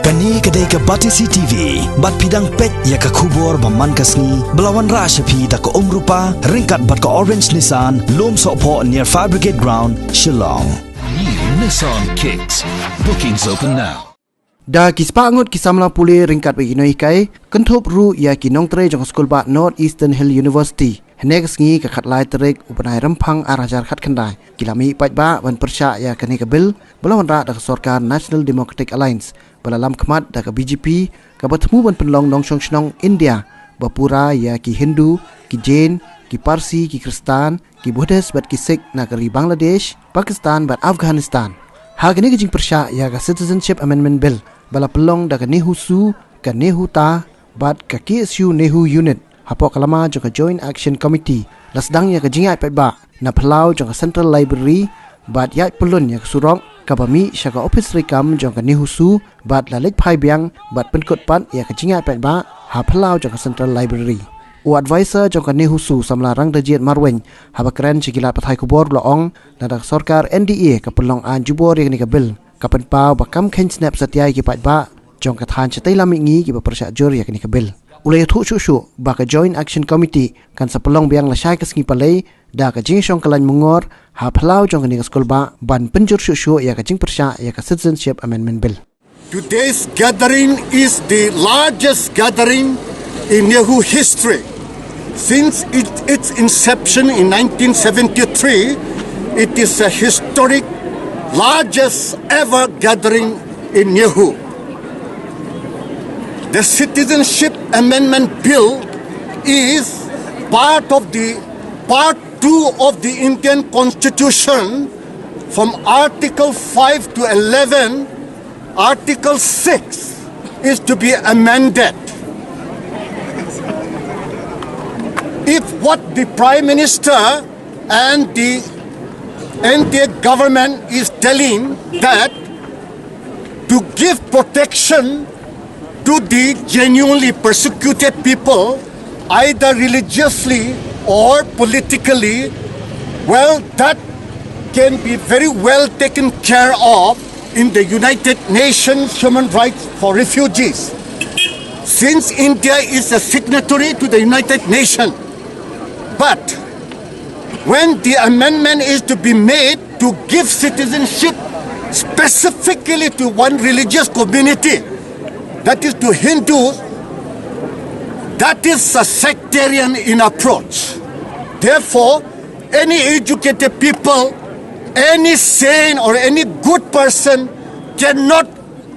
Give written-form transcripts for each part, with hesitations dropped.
Kani kedai ke Batisi TV, bat pidang pet ya ke kubur baman kasni, belawan rashapi da ke rupa, ringkat bat ke orange Nissan, lom sokpo near Fire Brigade Ground, Shillong. New Nissan Kicks. Bookings open now. Da kispa angut kisamla Pule ringkat bagi noi kai, kentup ru ya kinong tre jong Skulbah North Eastern Hill University. Next ngi ke khat lai terik upanai rempang arajar khat khandai. Kilami Paidbah wan Pyrshah ya kani ke bil, belawan ra da Sorkar National Democratic Alliance, belalam khmat da ke BJP, ka bertemu wan penlong nong shong shnong India, bapura ya ki Hindu, ki Jain, ki Parsi, ki Kristan, ki Buddhist bat ki Sikh nagari Bangladesh, Pakistan bat Afghanistan. Hagani ke jing Pyrshah ya ka Citizenship Amendment Bill, bala pelong da ke Nehu su, ka Nehu ta, bat ka KSU Nehu Unit. Hapok kalama jong Joint Action Committee lasdang ya kejingai Paidbah na pelau jong Central Library bat ya pelun ya surong kabami syaka office rekam jong Nehu su bat lalik phai biang bat penkut pat ya kejingai Paidbah ha pelau jong Central Library u advisor jong Nehu su Samla rang dajiat marwen ha bakran chikilat pathai kubor loong na dak Sorkar NDA ka pelong an jubor yang ni ka bil ka penpau bakam khen snap satyai ki Paidbah jong ka than chatai lami ngi ki Pyrshah jor ya ni ka bil ulai thu chu baka Joint Action Committee kan sapelong biang la syai kasngi palai da ka jing shong kalan mungor ha phalau jong ni Skulbah ban penjur chu ya ka jing Pyrshah ya ka Citizenship Amendment Bill. Today's gathering is the largest gathering in Nehu history. Since its inception in 1973, it is a historic largest ever gathering in Nehu. The Citizenship Amendment Bill is part 2 of the Indian Constitution. From Article 5 to 11, Article 6 is to be amended. If what the Prime Minister and the NDA government is telling that to give protection to the genuinely persecuted people, either religiously or politically, well, that can be very well taken care of in the United Nations Human Rights for Refugees. Since India is a signatory to the United Nations, but when the amendment is to be made to give citizenship specifically to one religious community, that is to Hindus, that is a sectarian in approach. Therefore, any educated people, any sane or any good person cannot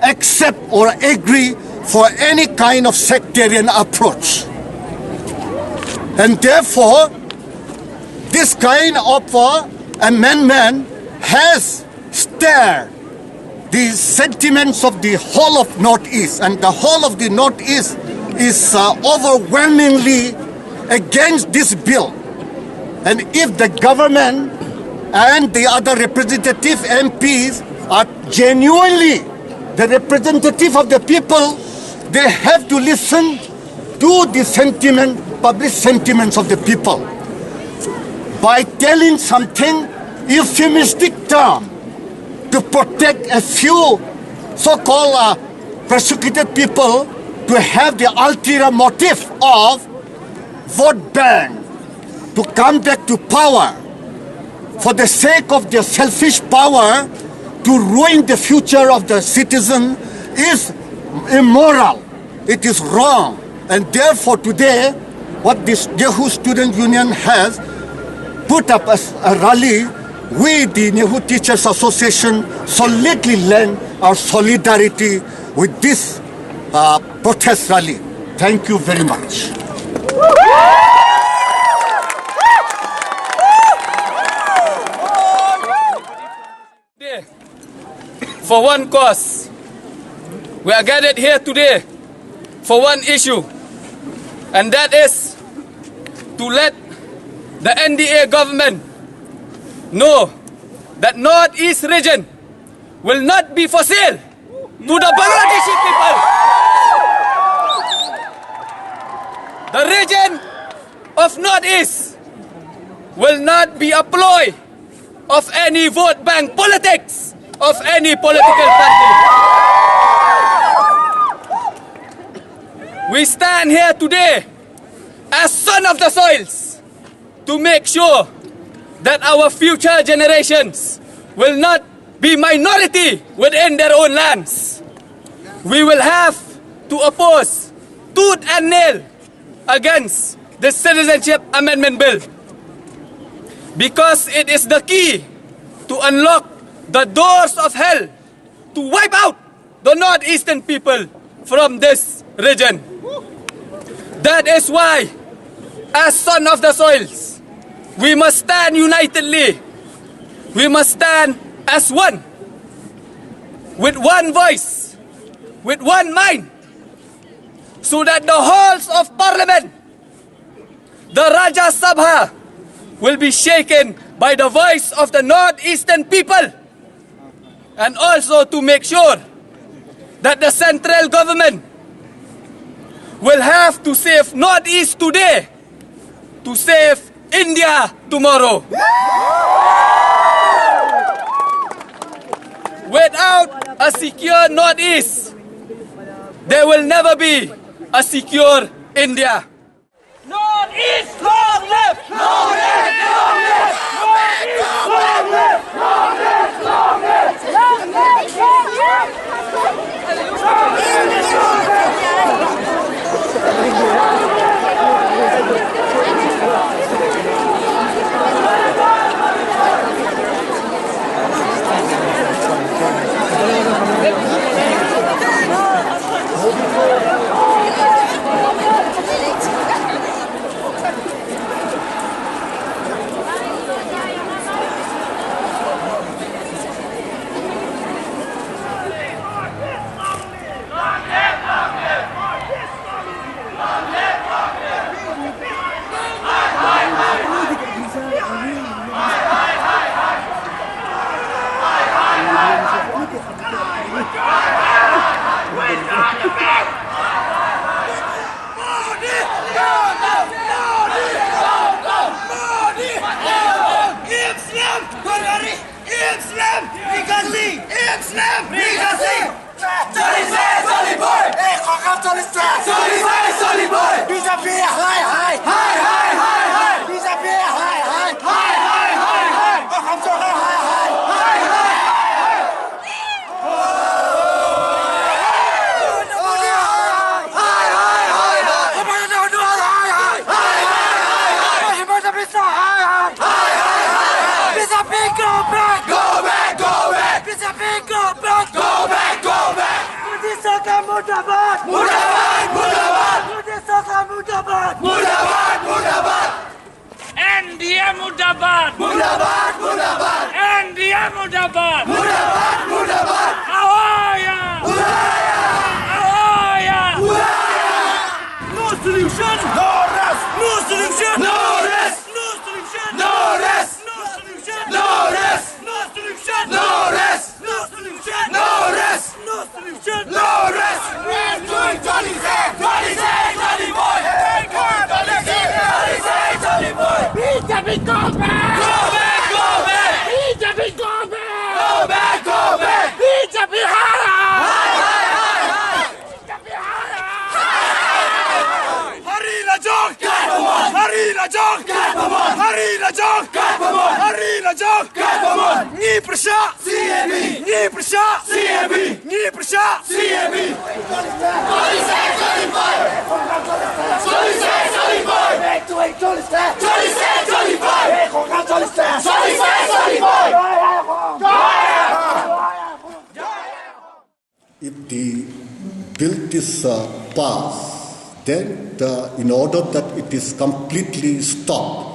accept or agree for any kind of sectarian approach. And therefore, this kind of amendment has stirred the sentiments of the whole of Northeast, and the whole of the Northeast is overwhelmingly against this bill. And if the government and the other representative MPs are genuinely the representative of the people, they have to listen to the public sentiments of the people. By telling something euphemistic term to protect a few so-called persecuted people to have the ulterior motive of vote bank, to come back to power for the sake of their selfish power, to ruin the future of the citizen, is immoral. It is wrong. And therefore today, what this Nehu Student Union has put up as a rally, we, the Nehu Teachers Association, solidly lend our solidarity with this protest rally. Thank you very much. For one cause, we are gathered here today for one issue, and that is to let the NDA government know that Northeast region will not be for sale to the Bangladeshi people. The region of Northeast will not be a ploy of any vote bank politics of any political party. we stand here today as son of the soils to make sure that our future generations will not be minority within their own lands. We will have to oppose tooth and nail against the Citizenship Amendment Bill because it is the key to unlock the doors of hell to wipe out the northeastern people from this region. That is why, as son of the soils, we must stand unitedly. We must stand as one, with one voice, with one mind, so that the halls of parliament, the Rajya Sabha, will be shaken by the voice of the northeastern people, and also to make sure that the central government will have to save Northeast today to save India tomorrow. Without a secure Northeast, there will never be a secure India. Northeast, long live! Long live! Long live! Northeast, long live! Long live! Long live! Long live! Pyrshah! If the bill is passed, then in order that it is completely stopped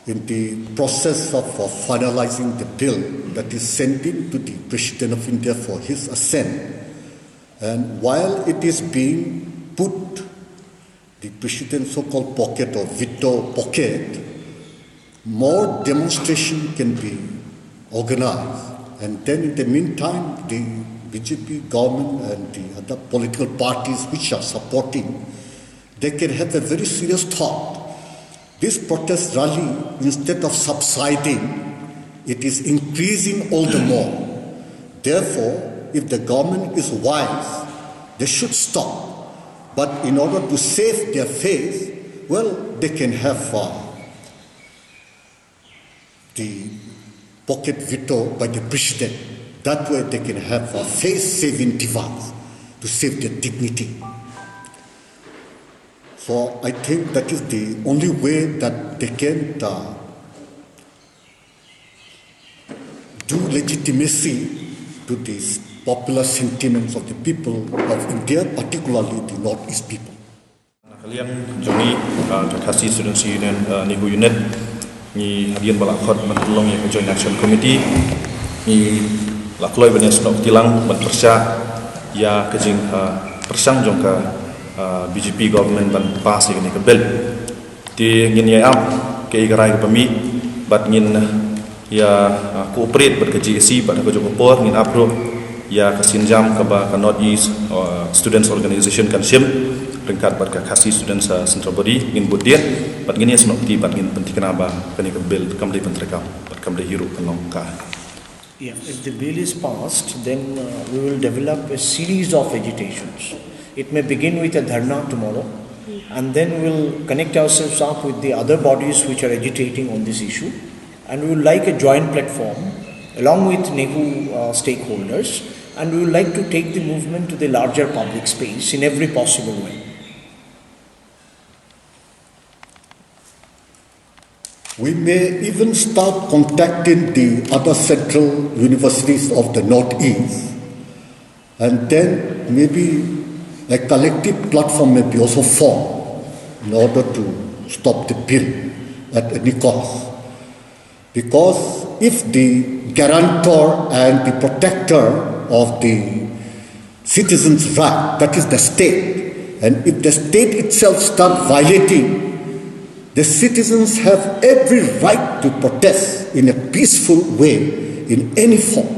in the process of finalizing the bill that is sent in to the President of India for his assent, and while it is being put the President's so-called pocket or veto pocket, more demonstration can be organized, and then in the meantime the BJP government and the other political parties which are supporting, they can have a very serious thought. This protest rally, instead of subsiding, it is increasing all the more. Therefore, if the government is wise, they should stop. But in order to save their face, well, they can have the pocket veto by the president. That way they can have a face-saving device to save their dignity. So I think that is the only way that they can do legitimacy to these popular sentiments of the people of India, particularly the Northeast people. Kalian Johnny Kakasi Students Union Nehu Unit ni hadian balak khot mentolong yang Joint Action Committee ni lakloi banyak senok tilang ban Pyrshah ya kejing persang jong ka BJP government ban pas ini ke bill ti ngin ya am ke igarai ke pemi bat ngin ya cooperate bat ke GSC bat ke jong por ngin apro ya kasinjam ke ba ka North East Students Organization kan sim ringkat bat ka Khasi Students Central Body ngin budian bat ngin ya senok ti bat ngin penting kenaba kani ke bill kamli pentrekam bat kamli hiru kanong ka. Yeah, if the bill is passed, then we will develop a series of agitations. It may begin with a dharna tomorrow, and then we'll connect ourselves up with the other bodies which are agitating on this issue, and we will like a joint platform along with Nehu stakeholders, and we would like to take the movement to the larger public space in every possible way. We may even start contacting the other central universities of the Northeast, and then maybe a collective platform may be also formed in order to stop the bill at any cost. Because if the guarantor and the protector of the citizens' right, that is the state, and if the state itself starts violating, the citizens have every right to protest in a peaceful way in any form.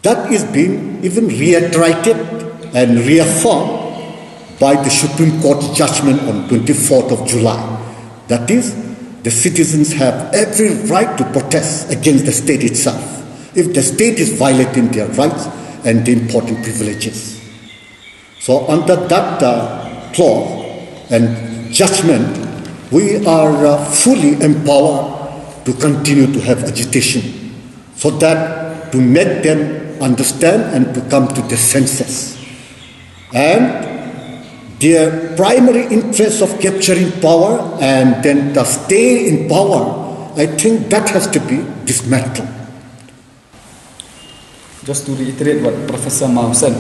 That is being even reiterated and reaffirmed by the Supreme Court judgment on 24th of July. That is, the citizens have every right to protest against the state itself if the state is violating their rights and the important privileges. So under that clause and judgment, we are fully empowered to continue to have agitation so that to make them understand and to come to the senses. And their primary interest of capturing power and then to stay in power, I think that has to be dismantled. Just to reiterate what Professor Mao said,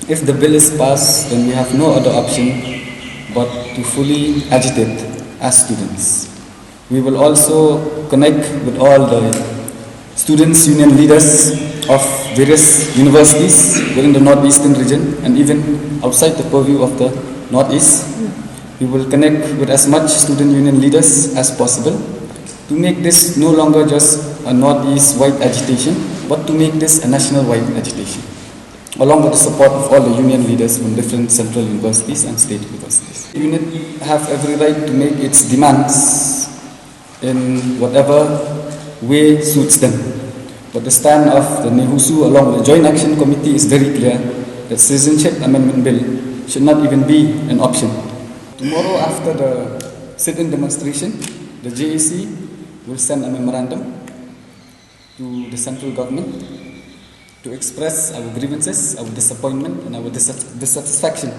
if the bill is passed, then we have no other option but to fully agitate as students. We will also connect with all the students' union leaders of various universities within the northeastern region and even outside the purview of the northeast. We will connect with as much student union leaders as possible to make this no longer just a northeast-wide agitation, but to make this a national-wide agitation, along with the support of all the union leaders from different central universities and state universities. The unit have every right to make its demands in whatever way suits them. But the stand of the Nehu along with the Joint Action Committee is very clear that Citizenship Amendment Bill should not even be an option. Tomorrow after the sit-in demonstration, the JAC will send a memorandum to the central government to express our grievances, our disappointment and our dissatisfaction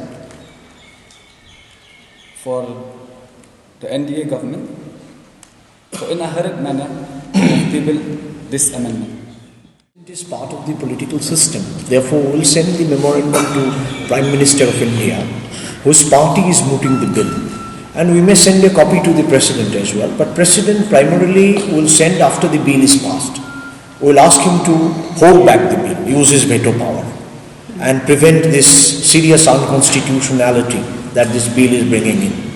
for the NDA government. So in a hurried manner, we will table this amendment. It is part of the political system. Therefore, we will send the memorandum to Prime Minister of India, whose party is mooting the bill. And we may send a copy to the President as well. But President primarily will send after the bill is passed. We will ask him to hold back the bill, use his veto power, and prevent this serious unconstitutionality that this bill is bringing in.